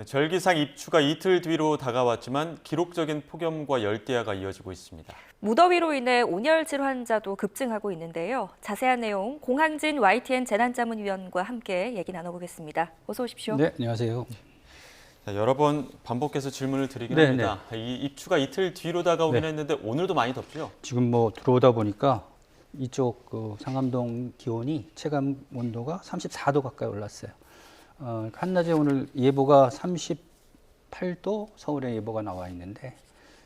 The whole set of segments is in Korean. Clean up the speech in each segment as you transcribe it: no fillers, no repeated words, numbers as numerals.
절기상 입추가 이틀 뒤로 다가왔지만 기록적인 폭염과 열대야가 이어지고 있습니다. 무더위로 인해 온열 질환자도 급증하고 있는데요. 자세한 내용 공항진 YTN 재난자문위원과 함께 얘기 나눠보겠습니다. 어서 오십시오. 네, 안녕하세요. 자, 여러 번 반복해서 질문을 드리긴 합니다. 이 입추가 이틀 뒤로 다가오긴 했는데 오늘도 많이 덥죠? 지금 들어오다 보니까 이쪽 상암동 기온이 체감 온도가 34도 가까이 올랐어요. 한낮에 오늘 예보가 38도 서울에 예보가 나와 있는데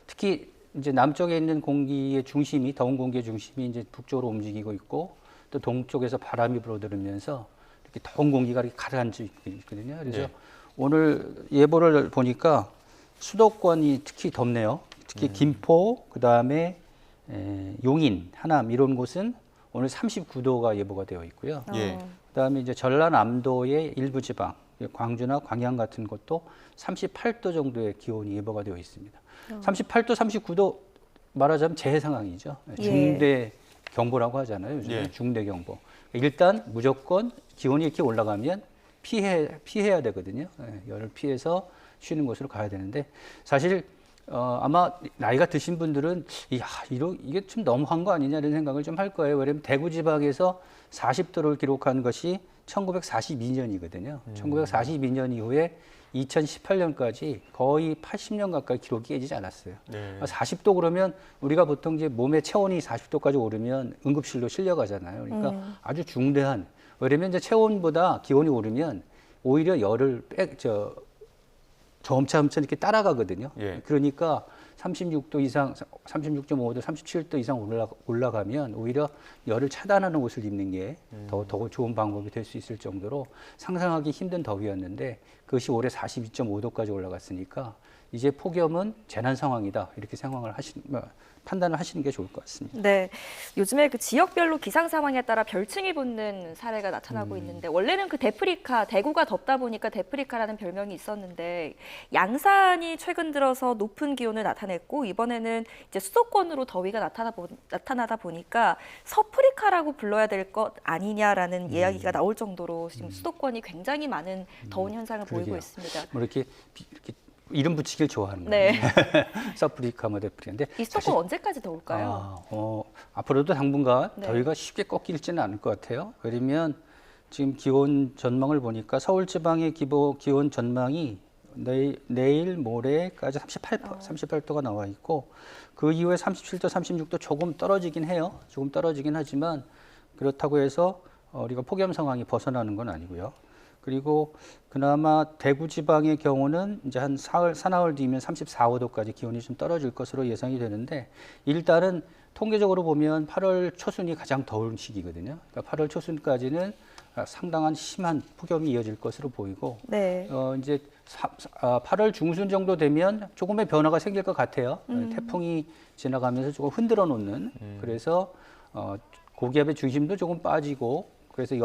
특히 이제 남쪽에 있는 공기의 중심이 더운 공기의 중심이 이제 북쪽으로 움직이고 있고 또 동쪽에서 바람이 불어들으면서 이렇게 더운 공기가 이렇게 가라앉아 있거든요. 그래서 오늘 예보를 보니까 수도권이 특히 덥네요. 특히 김포, 그다음에 용인, 하남 이런 곳은 오늘 39도가 예보가 되어 있고요. 그다음에 이제 전라남도의 일부 지방, 광주나 광양 같은 곳도 38도 정도의 기온이 예보가 되어 있습니다. 38도, 39도 말하자면 재해 상황이죠. 중대 경보라고 하잖아요. 요즘에 중대 경보. 일단 무조건 기온이 이렇게 올라가면 피해야 되거든요. 열을 피해서 쉬는 곳으로 가야 되는데 사실 아마 나이가 드신 분들은 이게 좀 너무한 거 아니냐 이런 생각을 좀 할 거예요. 왜냐하면 대구 지방에서 40도를 기록한 것이 1942년이거든요. 1942년 이후에 2018년까지 거의 80년 가까이 기록이 깨지지 않았어요. 40도 그러면 우리가 보통 이제 몸의 체온이 40도까지 오르면 응급실로 실려가잖아요. 그러니까 아주 중대한. 왜냐면 이제 체온보다 기온이 오르면 오히려 열을 점차 이렇게 따라가거든요. 그러니까 36도 이상, 36.5도, 37도 이상 올라가면 오히려 열을 차단하는 옷을 입는 게 더 좋은 방법이 될 수 있을 정도로 상상하기 힘든 더위였는데 그것이 올해 42.5도까지 올라갔으니까 이제 폭염은 재난 상황이다 이렇게 판단을 하시는 게 좋을 것 같습니다. 네, 요즘에 그 지역별로 기상 상황에 따라 별칭이 붙는 사례가 나타나고 있는데 원래는 그 데프리카, 대구가 덥다 보니까 데프리카라는 별명이 있었는데 양산이 최근 들어서 높은 기온을 나타냈고 이번에는 이제 수도권으로 더위가 나타나다 보니까 서프리카라고 불러야 될 것 아니냐라는 이야기가 나올 정도로 지금 수도권이 굉장히 많은 더운 현상을 보이고 있습니다. 이렇게 이름 붙이길 좋아하는 거예요. 서프리카, 데프리카인데 이 수도권 언제까지 더울까요? 앞으로도 당분간 더위가 쉽게 꺾이지는 않을 것 같아요. 왜냐면 지금 기온 전망을 보니까 서울 지방의 기온 전망이 내일 모레까지 38도가 나와 있고 그 이후에 37도, 36도 조금 떨어지긴 해요. 조금 떨어지긴 하지만 그렇다고 해서 우리가 폭염 상황이 벗어나는 건 아니고요. 그리고 그나마 대구 지방의 경우는 이제 한 사나흘 뒤면 34, 5도까지 기온이 좀 떨어질 것으로 예상이 되는데 일단은 통계적으로 보면 8월 초순이 가장 더운 시기거든요. 그러니까 8월 초순까지는 상당한 심한 폭염이 이어질 것으로 보이고 이제 8월 중순 정도 되면 조금의 변화가 생길 것 같아요. 태풍이 지나가면서 조금 흔들어 놓는 그래서 고기압의 중심도 조금 빠지고 그래서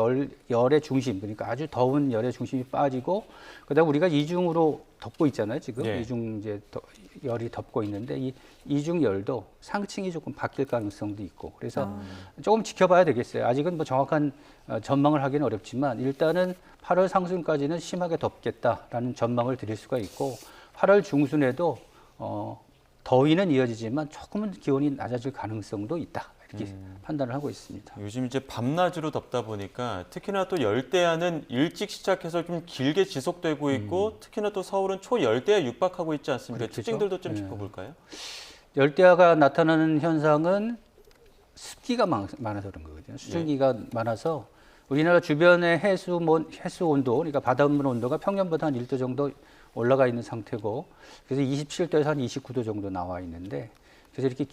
열의 중심, 그러니까 아주 더운 열의 중심이 빠지고, 그다음 우리가 이중으로 덮고 있잖아요, 지금. 이중 이제 열이 덮고 있는데, 이 이중 열도 상층이 조금 바뀔 가능성도 있고, 그래서 조금 지켜봐야 되겠어요. 아직은 뭐 정확한 전망을 하기는 어렵지만, 일단은 8월 상순까지는 심하게 덥겠다라는 전망을 드릴 수가 있고, 8월 중순에도 더위는 이어지지만 조금은 기온이 낮아질 가능성도 있다. 이렇게 판단을 하고 있습니다. 요즘 이제 밤낮으로 덥다 보니까 특히나 또 열대야는 일찍 시작해서 좀 길게 지속되고 있고 특히나 또 서울은 초열대야 육박하고 있지 않습니까? 특징들도 좀 짚어볼까요? 열대야가 나타나는 현상은 습기가 많아서 그런 거거든요. 수증기가 많아서 우리나라 주변의 해수 온도, 그러니까 바닷물 온도가 평년보다 한 1도 정도 올라가 있는 상태고 그래서 27도에서 한 29도 정도 나와 있는데 그래서 이렇게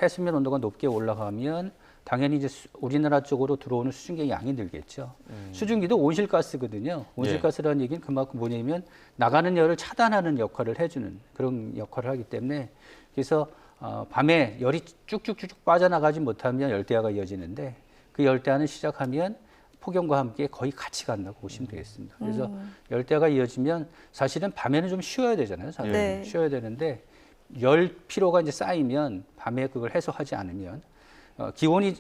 해수면 온도가 높게 올라가면 당연히 이제 우리나라 쪽으로 들어오는 수증기의 양이 늘겠죠. 수증기도 온실가스거든요. 온실가스라는 얘기는 그만큼 뭐냐면 나가는 열을 차단하는 역할을 해주는 그런 역할을 하기 때문에 그래서 밤에 열이 쭉쭉쭉 빠져나가지 못하면 열대야가 이어지는데 그 열대야는 시작하면 폭염과 함께 거의 같이 간다고 보시면 되겠습니다. 그래서 열대야가 이어지면 사실은 밤에는 좀 쉬어야 되잖아요. 쉬어야 되는데 열 피로가 이제 쌓이면 밤에 그걸 해소하지 않으면 기온이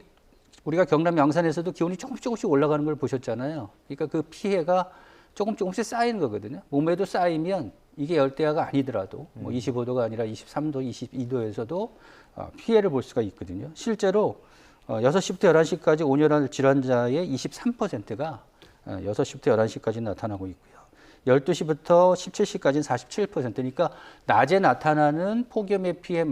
우리가 경남 양산에서도 기온이 조금씩 올라가는 걸 보셨잖아요. 그러니까 그 피해가 조금씩 쌓이는 거거든요. 몸에도 쌓이면 이게 열대야가 아니더라도 뭐 25도가 아니라 23도, 22도에서도 피해를 볼 수가 있거든요. 실제로 6시부터 11시까지 온열한 질환자의 23%가 6시부터 11시까지 나타나고 있고요. 12시부터 17시까지는 47%니까 낮에 나타나는 폭염의 피해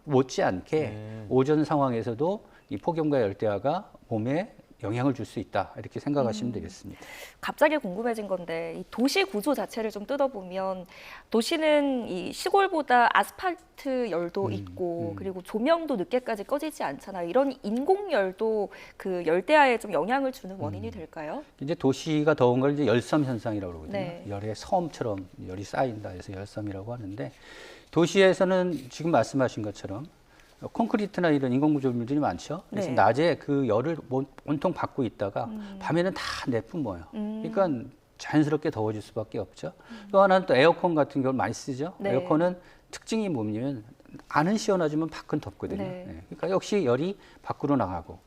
못지않게 오전 상황에서도 이 폭염과 열대야가 몸에 영향을 줄 수 있다 이렇게 생각하시면 되겠습니다. 갑자기 궁금해진 건데 이 도시 구조 자체를 좀 뜯어보면 도시는 이 시골보다 아스팔트 열도 있고 그리고 조명도 늦게까지 꺼지지 않잖아요. 이런 인공열도 그 열대야에 좀 영향을 주는 원인이 될까요? 이제 도시가 더운 걸 이제 열섬 현상이라고 그러거든요. 네. 열의 섬처럼 열이 쌓인다 해서 열섬이라고 하는데 도시에서는 지금 말씀하신 것처럼 콘크리트나 이런 인공구조물들이 많죠. 그래서 네. 낮에 그 열을 온통 받고 있다가 밤에는 다 내뿜어요. 그러니까 자연스럽게 더워질 수밖에 없죠. 또 하나는 또 에어컨 같은 걸 많이 쓰죠. 네. 에어컨은 특징이 뭐냐면 안은 시원하지만 밖은 덥거든요. 네. 네. 그러니까 역시 열이 밖으로 나가고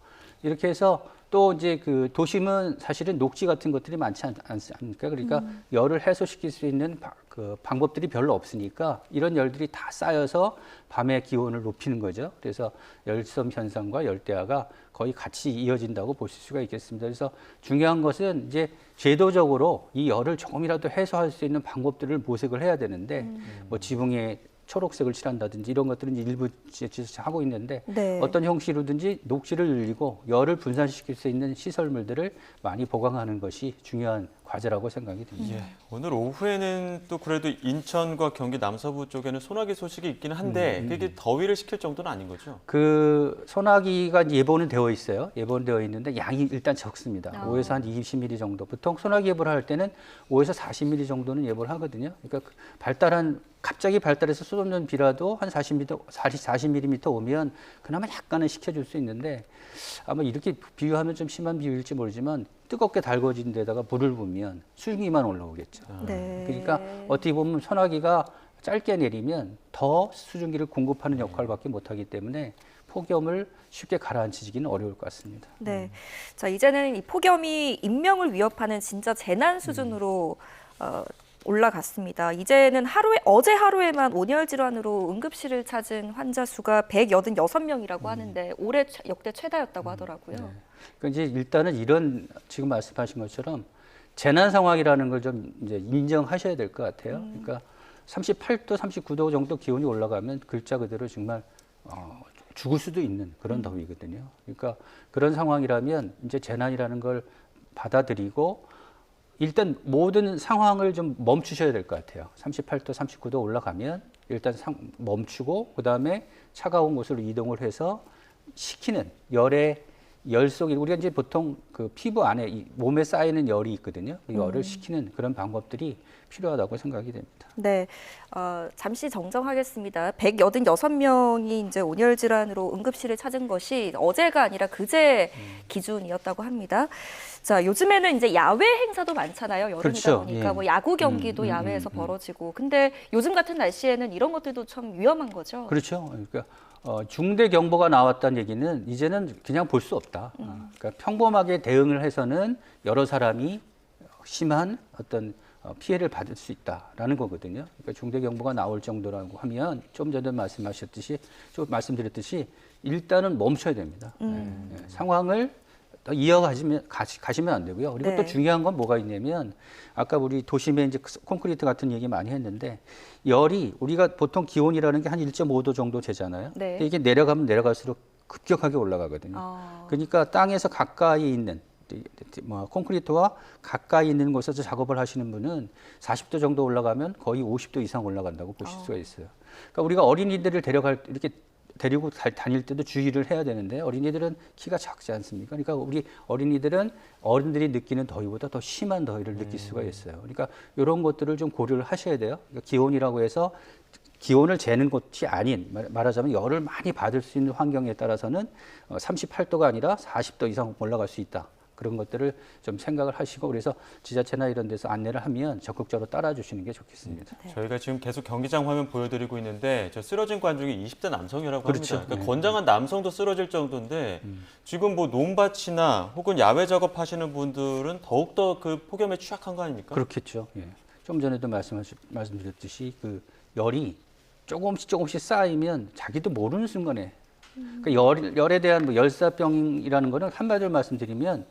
이렇게 해서 또 이제 그 도심은 사실은 녹지 같은 것들이 많지 않습니까? 그러니까 열을 해소시킬 수 있는 그 방법들이 별로 없으니까 이런 열들이 다 쌓여서 밤의 기온을 높이는 거죠. 그래서 열섬 현상과 열대야가 거의 같이 이어진다고 보실 수가 있겠습니다. 그래서 중요한 것은 이제 제도적으로 이 열을 조금이라도 해소할 수 있는 방법들을 모색을 해야 되는데 뭐 지붕에 초록색을 칠한다든지 이런 것들은 일부 하고 있는데 네. 어떤 형식으로든지 녹지를 늘리고 열을 분산시킬 수 있는 시설물들을 많이 보강하는 것이 중요한 과제라고 생각이 듭니다. 예, 오늘 오후에는 또 그래도 인천과 경기 남서부 쪽에는 소나기 소식이 있기는 한데 그게 더위를 식힐 정도는 아닌 거죠? 그 소나기가 예보는 되어 있어요. 예보는 되어 있는데 양이 일단 적습니다. 5에서 한 20mm 정도. 보통 소나기 예보를 할 때는 5에서 40mm 정도는 예보를 하거든요. 그러니까 갑자기 발달해서 쏟아지는 비라도 한 40mm 오면 그나마 약간은 식혀줄 수 있는데 아마 이렇게 비유하면 좀 심한 비유일지 모르지만 뜨겁게 달궈진 데다가 불을 부으면 수증기만 올라오겠죠. 네. 그러니까 어떻게 보면 소나기가 짧게 내리면 더 수증기를 공급하는 역할밖에 못하기 때문에 폭염을 쉽게 가라앉히기는 어려울 것 같습니다. 네. 자, 이제는 이 폭염이 인명을 위협하는 진짜 재난 수준으로 올라갔습니다. 이제는 어제 하루에만 온열 질환으로 응급실을 찾은 환자 수가 186명이라고 하는데 올해 역대 최다였다고 하더라고요. 네. 그러니까 이제 일단은 이런 지금 말씀하신 것처럼 재난 상황이라는 걸 좀 이제 인정하셔야 될 것 같아요. 그러니까 38도, 39도 정도 기온이 올라가면 글자 그대로 정말 죽을 수도 있는 그런 더위거든요. 그러니까 그런 상황이라면 이제 재난이라는 걸 받아들이고 일단 모든 상황을 좀 멈추셔야 될 것 같아요. 38도, 39도 올라가면 일단 멈추고 그다음에 차가운 곳으로 이동을 해서 식히는 열 속에 우리가 이제 보통 그 피부 안에 이 몸에 쌓이는 열이 있거든요. 그 열을 식히는 그런 방법들이 필요하다고 생각이 됩니다. 네, 잠시 정정하겠습니다. 186명이 이제 온열 질환으로 응급실을 찾은 것이 어제가 아니라 그제 기준이었다고 합니다. 자, 요즘에는 이제 야외 행사도 많잖아요. 여름이다 그렇죠. 보니까 예. 뭐 야구 경기도 야외에서 벌어지고. 근데 요즘 같은 날씨에는 이런 것들도 참 위험한 거죠. 그렇죠. 그러니까 중대 경보가 나왔다는 얘기는 이제는 그냥 볼 수 없다. 그러니까 평범하게 대응을 해서는 여러 사람이 심한 어떤 피해를 받을 수 있다라는 거거든요. 그러니까 중대 경보가 나올 정도라고 하면 좀 전에 말씀드렸듯이 일단은 멈춰야 됩니다. 상황을 더 가시면 안 되고요. 그리고 네. 또 중요한 건 뭐가 있냐면 아까 우리 도심에 이제 콘크리트 같은 얘기 많이 했는데 열이 우리가 보통 기온이라는 게 한 1.5도 정도 되잖아요. 네. 근데 이게 내려가면 내려갈수록 급격하게 올라가거든요. 그러니까 땅에서 가까이 있는 콘크리트와 가까이 있는 곳에서 작업을 하시는 분은 40도 정도 올라가면 거의 50도 이상 올라간다고 보실 수가 있어요. 그러니까 우리가 어린이들을 이렇게 데리고 다닐 때도 주의를 해야 되는데 어린이들은 키가 작지 않습니까? 그러니까 우리 어린이들은 어른들이 느끼는 더위보다 더 심한 더위를 느낄 수가 있어요. 그러니까 이런 것들을 좀 고려를 하셔야 돼요. 그러니까 기온이라고 해서 기온을 재는 것이 아닌 말하자면 열을 많이 받을 수 있는 환경에 따라서는 38도가 아니라 40도 이상 올라갈 수 있다. 그런 것들을 좀 생각을 하시고 그래서 지자체나 이런 데서 안내를 하면 적극적으로 따라주시는 게 좋겠습니다. 네. 저희가 지금 계속 경기장 화면 보여드리고 있는데 저 쓰러진 관중이 20대 남성이라고 그렇죠. 합니다. 그러니까 네. 건장한 남성도 쓰러질 정도인데 지금 뭐 농밭이나 혹은 야외 작업하시는 분들은 더욱더 그 폭염에 취약한 거 아닙니까? 그렇겠죠. 예. 좀 전에도 말씀드렸듯이 그 열이 조금씩 쌓이면 자기도 모르는 순간에 그러니까 열에 대한 뭐 열사병이라는 거는 한마디로 말씀드리면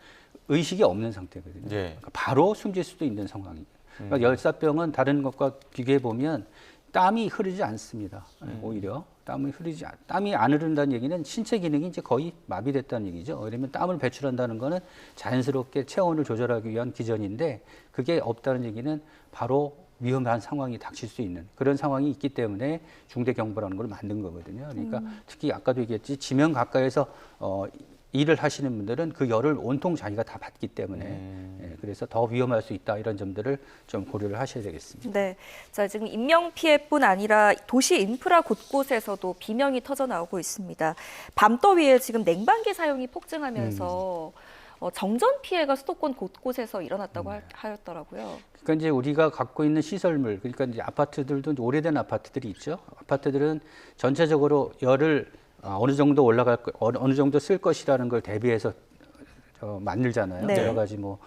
의식이 없는 상태거든요. 예. 그러니까 바로 숨질 수도 있는 상황이에요. 그러니까 열사병은 다른 것과 비교해 보면 땀이 흐르지 않습니다. 오히려 땀이 안 흐른다는 얘기는 신체 기능이 이제 거의 마비됐다는 얘기죠. 그러면 땀을 배출한다는 거는 자연스럽게 체온을 조절하기 위한 기전인데 그게 없다는 얘기는 바로 위험한 상황이 닥칠 수 있는 그런 상황이 있기 때문에 중대경보라는 걸 만든 거거든요. 그러니까 특히 아까도 얘기했지 지명 가까이에서 일을 하시는 분들은 그 열을 온통 자기가 다 받기 때문에 예, 그래서 더 위험할 수 있다 이런 점들을 좀 고려를 하셔야 되겠습니다. 네. 자, 지금 인명 피해뿐 아니라 도시 인프라 곳곳에서도 비명이 터져 나오고 있습니다. 밤더위에 지금 냉방기 사용이 폭증하면서 정전 피해가 수도권 곳곳에서 일어났다고 하였더라고요. 그러니까 이제 우리가 갖고 있는 시설물, 그러니까 이제 아파트들도 오래된 아파트들이 있죠. 아파트들은 전체적으로 열을 어느 정도 어느 정도 쓸 것이라는 걸 대비해서 만들잖아요. 네. 여러 가지 뭐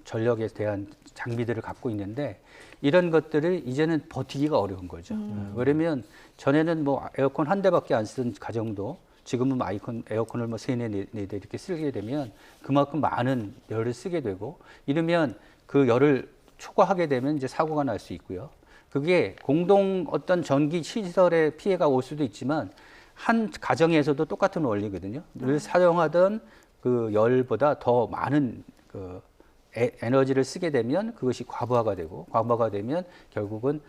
전력에 대한 장비들을 갖고 있는데 이런 것들을 이제는 버티기가 어려운 거죠. 왜냐면 전에는 뭐 에어컨 한 대밖에 안 쓰던 가정도 지금은 에어컨을 뭐 3, 4, 4대 이렇게 쓰게 되면 그만큼 많은 열을 쓰게 되고 이러면 그 열을 초과하게 되면 이제 사고가 날 수 있고요. 그게 공동 어떤 전기 시설에 피해가 올 수도 있지만 한 가정에서도 똑같은 원리거든요. 늘 사용하던 그 열보다 더 많은 그 에너지를 쓰게 되면 그것이 과부하가 되면 결국은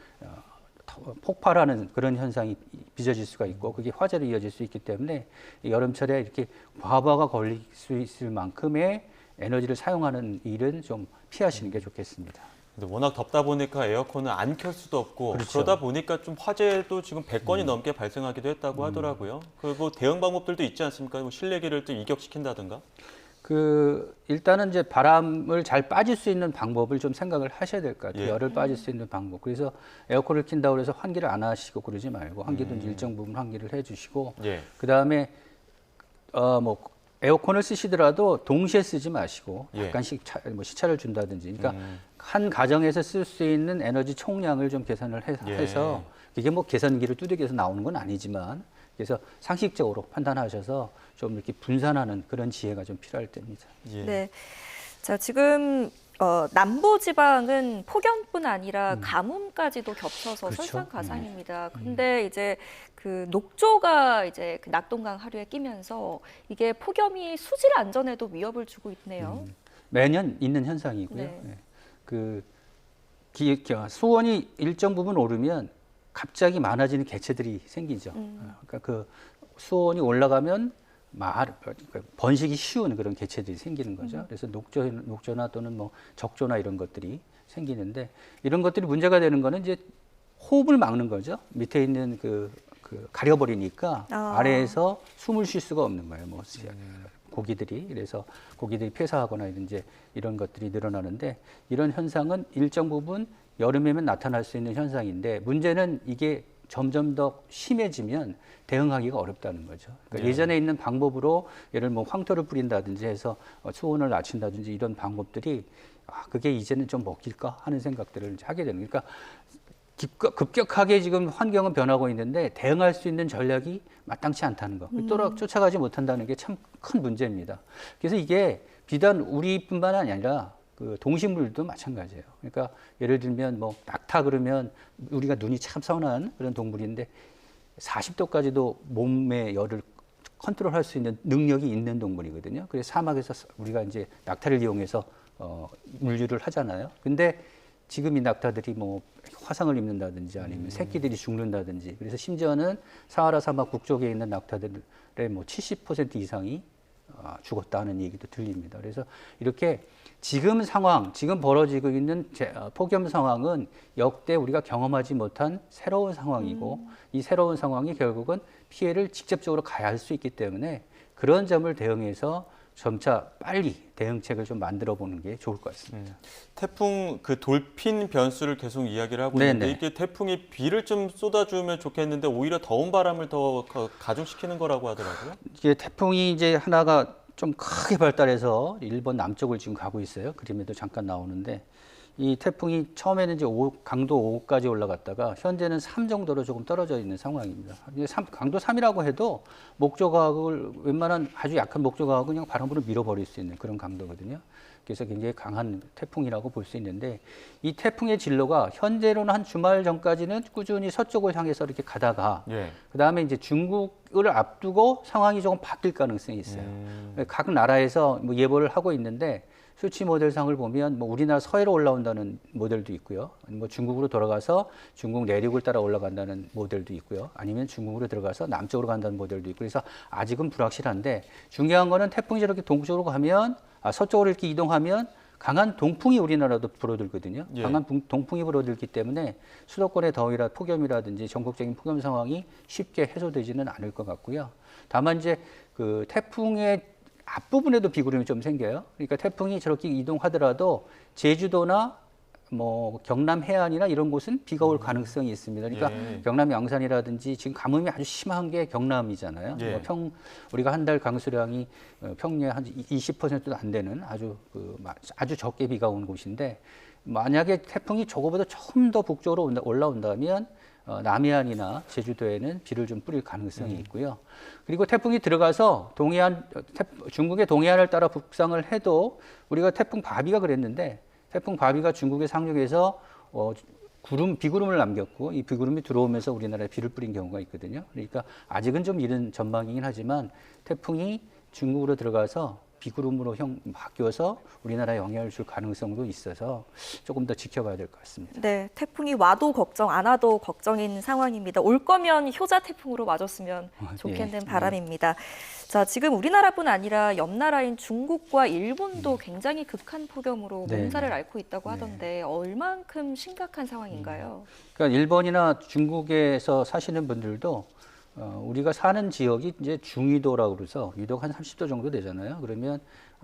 폭발하는 그런 현상이 빚어질 수가 있고 그게 화재로 이어질 수 있기 때문에 여름철에 이렇게 과부하가 걸릴 수 있을 만큼의 에너지를 사용하는 일은 좀 피하시는 게 좋겠습니다. 근데 워낙 덥다 보니까 에어컨을 안 켤 수도 없고 그렇죠. 그러다 보니까 좀 화재도 지금 100건이 넘게 발생하기도 했다고 하더라고요. 그리고 대응 방법들도 있지 않습니까? 뭐 실내기를 좀 이격시킨다든가. 일단은 이제 바람을 잘 빠질 수 있는 방법을 좀 생각을 하셔야 될 것 같아요. 예. 열을 빠질 수 있는 방법. 그래서 에어컨을 킨다고 해서 환기를 안 하시고 그러지 말고 환기도 이제 일정 부분 환기를 해주시고 예. 그다음에 뭐 에어컨을 쓰시더라도 동시에 쓰지 마시고 예. 약간씩 시차를 준다든지. 그러니까 한 가정에서 쓸 수 있는 에너지 총량을 좀 계산을 해서 이게 뭐 계산기를 두들겨서 나오는 건 아니지만 그래서 상식적으로 판단하셔서 좀 이렇게 분산하는 그런 지혜가 좀 필요할 때입니다. 예. 네. 자, 지금 남부 지방은 폭염뿐 아니라 가뭄까지도 겹쳐서 그렇죠. 설상가상입니다. 근데 이제 그 녹조가 이제 그 낙동강 하류에 끼면서 이게 폭염이 수질 안전에도 위협을 주고 있네요. 매년 있는 현상이고요. 네. 네. 수온이 일정 부분 오르면 갑자기 많아지는 개체들이 생기죠. 그러니까 그 수온이 올라가면 번식이 쉬운 그런 개체들이 생기는 거죠. 그래서 녹조나 또는 뭐 적조나 이런 것들이 생기는데 이런 것들이 문제가 되는 거는 이제 호흡을 막는 거죠. 밑에 있는 가려버리니까 아래에서 숨을 쉴 수가 없는 거예요. 뭐 고기들이 그래서 고기들이 폐사하거나 이제 이런 것들이 늘어나는데 이런 현상은 일정 부분 여름에만 나타날 수 있는 현상인데 문제는 이게 점점 더 심해지면 대응하기가 어렵다는 거죠. 그러니까 예전에 있는 방법으로 예를 뭐 황토를 뿌린다든지 해서 수온을 낮춘다든지 이런 방법들이 그게 이제는 좀 먹힐까 하는 생각들을 하게 되는 거니까 급격하게 지금 환경은 변하고 있는데 대응할 수 있는 전략이 마땅치 않다는 거. 쫓아가지 못한다는 게 참 큰 문제입니다. 그래서 이게 비단 우리뿐만 아니라 그 동식물도 마찬가지예요. 그러니까 예를 들면 뭐 낙타 그러면 우리가 눈이 참 선한 그런 동물인데 40도까지도 몸의 열을 컨트롤할 수 있는 능력이 있는 동물이거든요. 그래서 사막에서 우리가 이제 낙타를 이용해서 물류를 하잖아요. 근데 지금 이 낙타들이 뭐 화상을 입는다든지 아니면 새끼들이 죽는다든지 그래서 심지어는 사하라 사막 북쪽에 있는 낙타들의 뭐 70% 이상이 죽었다는 얘기도 들립니다. 그래서 이렇게 지금 벌어지고 있는 폭염 상황은 역대 우리가 경험하지 못한 새로운 상황이고 이 새로운 상황이 결국은 피해를 직접적으로 가해할 수 있기 때문에 그런 점을 대응해서 점차 빨리 대응책을 좀 만들어 보는 게 좋을 것 같습니다. 태풍 그 돌핀 변수를 계속 이야기를 하고 있는데 이게 태풍이 비를 좀 쏟아주면 좋겠는데 오히려 더운 바람을 더 가중시키는 거라고 하더라고요. 이게 태풍이 이제 하나가 좀 크게 발달해서 일본 남쪽을 지금 가고 있어요. 그림에도 잠깐 나오는데 이 태풍이 처음에는 이제 강도 5까지 올라갔다가 현재는 3 정도로 조금 떨어져 있는 상황입니다. 강도 3이라고 해도 목조과학을 웬만한 아주 약한 목조과학을 그냥 바람으로 밀어버릴 수 있는 그런 강도거든요. 그래서 굉장히 강한 태풍이라고 볼 수 있는데 이 태풍의 진로가 현재로는 한 주말 전까지는 꾸준히 서쪽을 향해서 이렇게 가다가 그다음에 이제 중국을 앞두고 상황이 조금 바뀔 가능성이 있어요. 각 나라에서 뭐 예보를 하고 있는데 수치 모델상을 보면 뭐 우리나라 서해로 올라온다는 모델도 있고요. 뭐 중국으로 돌아가서 중국 내륙을 따라 올라간다는 모델도 있고요. 아니면 중국으로 들어가서 남쪽으로 간다는 모델도 있고 그래서 아직은 불확실한데 중요한 거는 태풍이 저렇게 동쪽으로 가면 서쪽으로 이렇게 이동하면 강한 동풍이 우리나라도 불어들거든요. 강한 동풍이 불어들기 때문에 수도권의 더위라 폭염이라든지 전국적인 폭염 상황이 쉽게 해소되지는 않을 것 같고요. 다만 이제 그 태풍의 앞부분에도 비구름이 좀 생겨요. 그러니까 태풍이 저렇게 이동하더라도 제주도나 뭐 경남 해안이나 이런 곳은 비가 올 가능성이 있습니다. 그러니까 경남 양산이라든지 지금 가뭄이 아주 심한 게 경남이잖아요. 뭐 우리가 한 달 강수량이 평년에 한 20%도 안 되는 아주 적게 비가 온 곳인데 만약에 태풍이 저거보다 조금 더 북쪽으로 올라온다면 남해안이나 제주도에는 비를 좀 뿌릴 가능성이 있고요. 그리고 태풍이 들어가서 중국의 동해안을 따라 북상을 해도 우리가 태풍 바비가 그랬는데 태풍 바비가 중국의 상륙에서 비구름을 남겼고 이 비구름이 들어오면서 우리나라에 비를 뿌린 경우가 있거든요. 그러니까 아직은 좀 이른 전망이긴 하지만 태풍이 중국으로 들어가서 비구름으로 바뀌어서 우리나라에 영향을 줄 가능성도 있어서 조금 더 지켜봐야 될 것 같습니다. 네, 태풍이 와도 걱정, 안 와도 걱정인 상황입니다. 올 거면 효자 태풍으로 와줬으면 좋겠는 바람입니다. 자, 지금 우리나라뿐 아니라 옆 나라인 중국과 일본도 굉장히 극한 폭염으로 몸살을 앓고 있다고 하던데 얼만큼 심각한 상황인가요? 그러니까 일본이나 중국에서 사시는 분들도 우리가 사는 지역이 이제 중위도라고 그래서 위도가 한 30도 정도 되잖아요. 그러면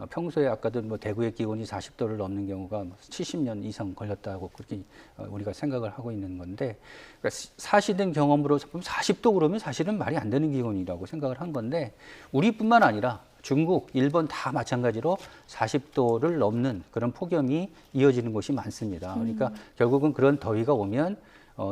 평소에 아까도 뭐 대구의 기온이 40도를 넘는 경우가 70년 이상 걸렸다고 그렇게 우리가 생각을 하고 있는 건데 그러니까 사시는 경험으로서 40도 그러면 사실은 말이 안 되는 기온이라고 생각을 한 건데 우리뿐만 아니라 중국, 일본 다 마찬가지로 40도를 넘는 그런 폭염이 이어지는 곳이 많습니다. 그러니까 결국은 그런 더위가 오면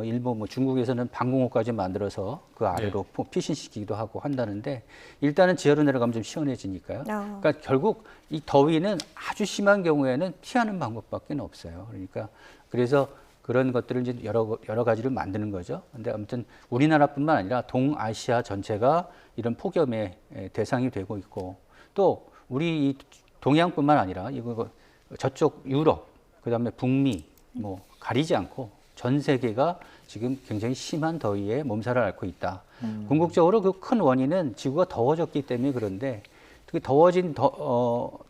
일본, 중국에서는 방공호까지 만들어서 그 아래로 피신시키기도 하고 한다는데 일단은 지하로 내려가면 좀 시원해지니까요. 그러니까 결국 이 더위는 아주 심한 경우에는 피하는 방법밖에 없어요. 그러니까 그래서 그런 것들을 이제 여러 가지를 만드는 거죠. 근데 아무튼 우리나라뿐만 아니라 동아시아 전체가 이런 폭염의 대상이 되고 있고 또 우리 동양뿐만 아니라 저쪽 유럽, 그다음에 북미 뭐 가리지 않고 전 세계가 지금 굉장히 심한 더위에 몸살을 앓고 있다. 궁극적으로 그 큰 원인은 지구가 더워졌기 때문에 그런데 특히 더워진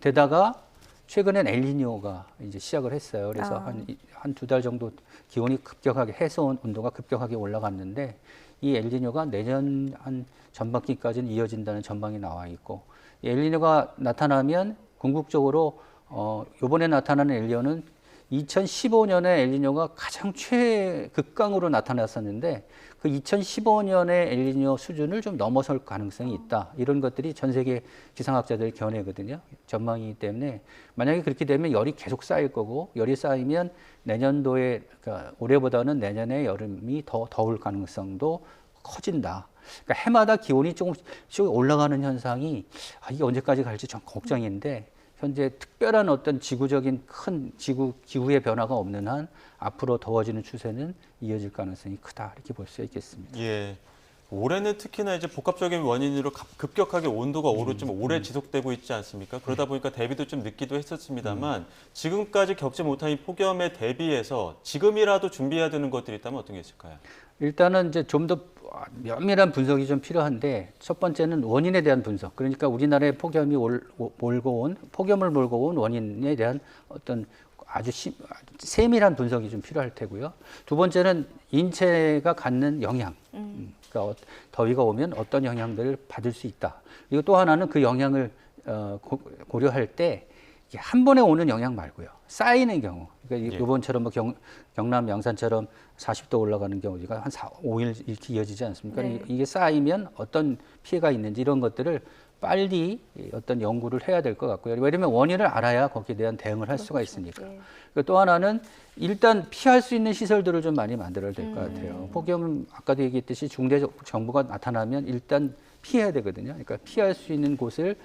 데다가 최근엔 엘니뇨가 이제 시작을 했어요. 그래서 한 두 달 정도 기온이 급격하게 해수 온도가 급격하게 올라갔는데 이 엘니뇨가 내년 한 전반기까지는 이어진다는 전망이 나와 있고 엘니뇨가 나타나면 궁극적으로 이번에 나타나는 엘니뇨는 2015년에 엘니뇨가 가장 최극강으로 나타났었는데 그 2015년의 엘니뇨 수준을 좀 넘어설 가능성이 있다. 이런 것들이 전 세계 기상학자들 견해거든요. 전망이기 때문에 만약에 그렇게 되면 열이 계속 쌓일 거고 열이 쌓이면 내년도에 그러니까 올해보다는 내년에 여름이 더 더울 가능성도 커진다. 그러니까 해마다 기온이 조금씩 올라가는 현상이 이게 언제까지 갈지 좀 걱정인데 현재 특별한 어떤 지구적인 큰 기후의 변화가 없는 한 앞으로 더워지는 추세는 이어질 가능성이 크다 이렇게 볼 수 있겠습니다. 예. 올해는 특히나 이제 복합적인 원인으로 급격하게 온도가 좀 오래 지속되고 있지 않습니까? 그러다 보니까 대비도 좀 늦기도 했었습니다만 지금까지 겪지 못한 이 폭염에 대비해서 지금이라도 준비해야 되는 것들이 있다면 어떤 게 있을까요? 일단은 이제 좀 더 면밀한 분석이 좀 필요한데 첫 번째는 원인에 대한 분석. 그러니까 우리나라의 폭염을 몰고 온 원인에 대한 어떤 아주 세밀한 분석이 좀 필요할 테고요. 두 번째는 인체가 갖는 영향. 그러니까 더위가 오면 어떤 영향들을 받을 수 있다. 그리고 또 하나는 그 영향을 고려할 때 이게 한 번에 오는 영향 말고요. 쌓이는 경우. 그러니까 예. 이번처럼 뭐 경남 양산처럼 40도 올라가는 경우가 한 4, 5일 이렇게 이어지지 않습니까? 네. 이게 쌓이면 어떤 피해가 있는지 이런 것들을 빨리 어떤 연구를 해야 될 것 같고요. 왜냐하면 원인을 알아야 거기에 대한 대응을 할 수가 있으니까. 예. 그리고 또 하나는 일단 피할 수 있는 시설들을 좀 많이 만들어야 될 것 같아요. 폭염은 아까도 얘기했듯이 중대 정부가 나타나면 일단 피해야 되거든요. 그러니까 피할 수 있는 곳을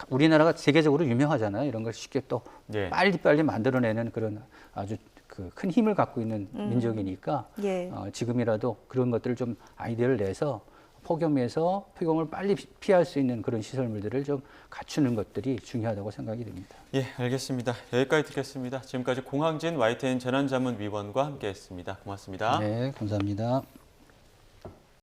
우리나라가 세계적으로 유명하잖아요. 이런 걸 쉽게 또 예. 빨리빨리 만들어내는 그런 아주 큰 힘을 갖고 있는 민족이니까 예. 지금이라도 그런 것들을 좀 아이디어를 내서 폭염을 빨리 피할 수 있는 그런 시설물들을 좀 갖추는 것들이 중요하다고 생각이 됩니다. 예, 알겠습니다. 여기까지 듣겠습니다. 지금까지 공항진 YTN 재난자문위원과 함께했습니다. 고맙습니다. 네, 감사합니다.